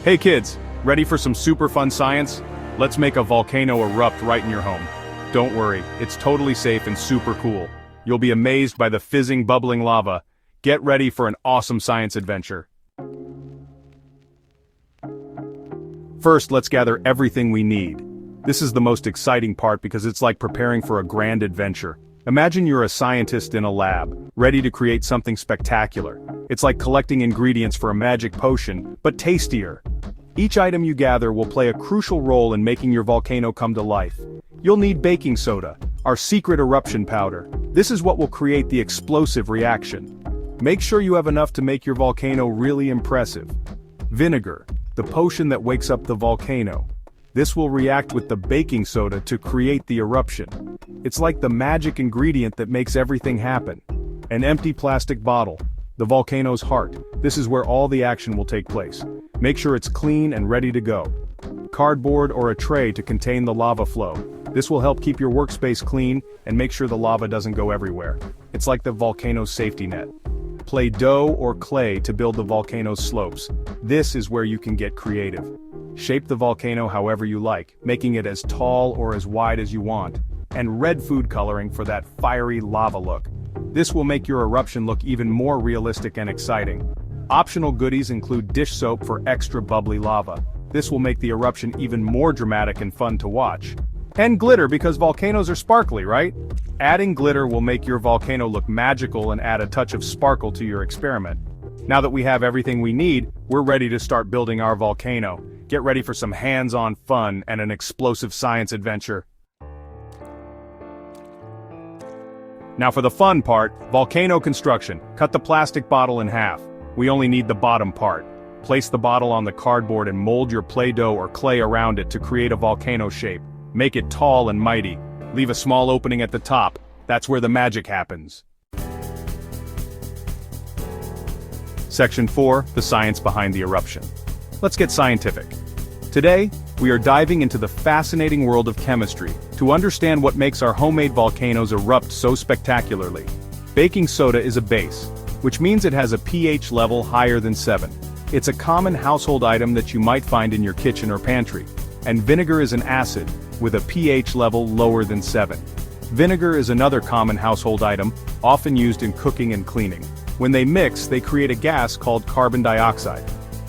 Hey kids, ready for some super fun science? Let's make a volcano erupt right in your home. Don't worry, it's totally safe and super cool. You'll be amazed by the fizzing, bubbling lava. Get ready for an awesome science adventure. First, let's gather everything we need. This is the most exciting part because it's like preparing for a grand adventure. Imagine you're a scientist in a lab, ready to create something spectacular. It's like collecting ingredients for a magic potion, but tastier. Each item you gather will play a crucial role in making your volcano come to life. You'll need baking soda, our secret eruption powder. This is what will create the explosive reaction. Make sure you have enough to make your volcano really impressive. Vinegar, the potion that wakes up the volcano. This will react with the baking soda to create the eruption. It's like the magic ingredient that makes everything happen. An empty plastic bottle, the volcano's heart. This is where all the action will take place. Make sure it's clean and ready to go. Cardboard or a tray to contain the lava flow. This will help keep your workspace clean and make sure the lava doesn't go everywhere. It's like the volcano's safety net. Play-doh or clay to build the volcano's slopes. This is where you can get creative. Shape the volcano however you like, making it as tall or as wide as you want. And red food coloring for that fiery lava look. This will make your eruption look even more realistic and exciting. Optional goodies include dish soap for extra bubbly lava. This will make the eruption even more dramatic and fun to watch. And glitter because volcanoes are sparkly, right? Adding glitter will make your volcano look magical and add a touch of sparkle to your experiment. Now that we have everything we need, we're ready to start building our volcano. Get ready for some hands-on fun and an explosive science adventure. Now for the fun part, volcano construction. Cut the plastic bottle in half. We only need the bottom part. Place the bottle on the cardboard and mold your Play-Doh or clay around it to create a volcano shape. Make it tall and mighty. Leave a small opening at the top. That's where the magic happens. Section 4, the science behind the eruption. Let's get scientific. Today, we are diving into the fascinating world of chemistry to understand what makes our homemade volcanoes erupt so spectacularly. Baking soda is a base, which means it has a pH level higher than 7. It's a common household item that you might find in your kitchen or pantry. And vinegar is an acid, with a pH level lower than 7. Vinegar is another common household item, often used in cooking and cleaning. When they mix, they create a gas called carbon dioxide.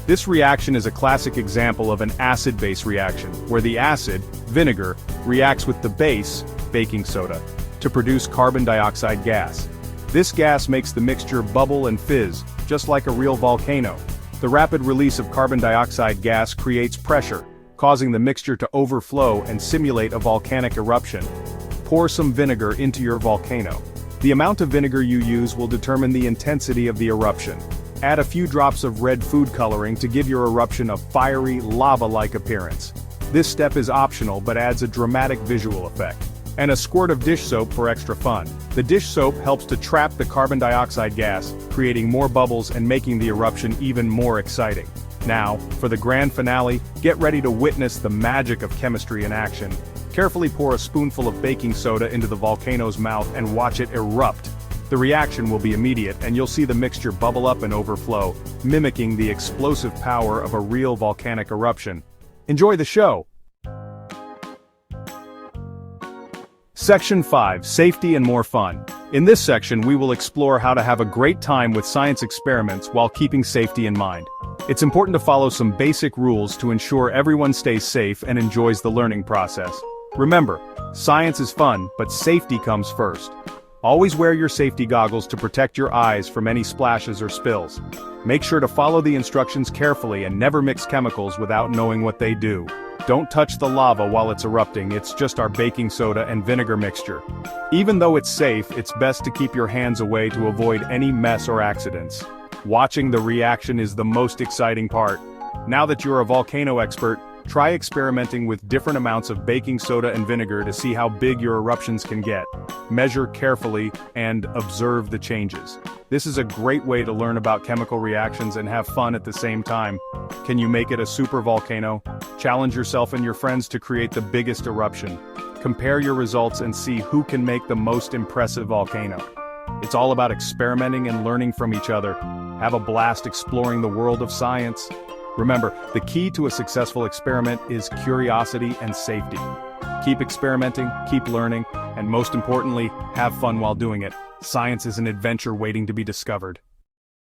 This reaction is a classic example of an acid-base reaction, where the acid, vinegar, reacts with the base, baking soda, to produce carbon dioxide gas. This gas makes the mixture bubble and fizz, just like a real volcano. The rapid release of carbon dioxide gas creates pressure, causing the mixture to overflow and simulate a volcanic eruption. Pour some vinegar into your volcano. The amount of vinegar you use will determine the intensity of the eruption. Add a few drops of red food coloring to give your eruption a fiery, lava-like appearance. This step is optional but adds a dramatic visual effect. And a squirt of dish soap for extra fun. The dish soap helps to trap the carbon dioxide gas, creating more bubbles and making the eruption even more exciting. Now, for the grand finale, get ready to witness the magic of chemistry in action. Carefully pour a spoonful of baking soda into the volcano's mouth and watch it erupt. The reaction will be immediate and you'll see the mixture bubble up and overflow, mimicking the explosive power of a real volcanic eruption. Enjoy the show! Section 5, Safety and More Fun. In this section we will explore how to have a great time with science experiments while keeping safety in mind. It's important to follow some basic rules to ensure everyone stays safe and enjoys the learning process. Remember, science is fun, but safety comes first. Always wear your safety goggles to protect your eyes from any splashes or spills. Make sure to follow the instructions carefully and never mix chemicals without knowing what they do. Don't touch the lava while it's erupting, it's just our baking soda and vinegar mixture. Even though it's safe, it's best to keep your hands away to avoid any mess or accidents. Watching the reaction is the most exciting part. Now that you're a volcano expert, try experimenting with different amounts of baking soda and vinegar to see how big your eruptions can get. Measure carefully and observe the changes. This is a great way to learn about chemical reactions and have fun at the same time. Can you make it a super volcano? Challenge yourself and your friends to create the biggest eruption. Compare your results and see who can make the most impressive volcano. It's all about experimenting and learning from each other. Have a blast exploring the world of science. Remember, the key to a successful experiment is curiosity and safety. Keep experimenting, keep learning, and most importantly, have fun while doing it. Science is an adventure waiting to be discovered.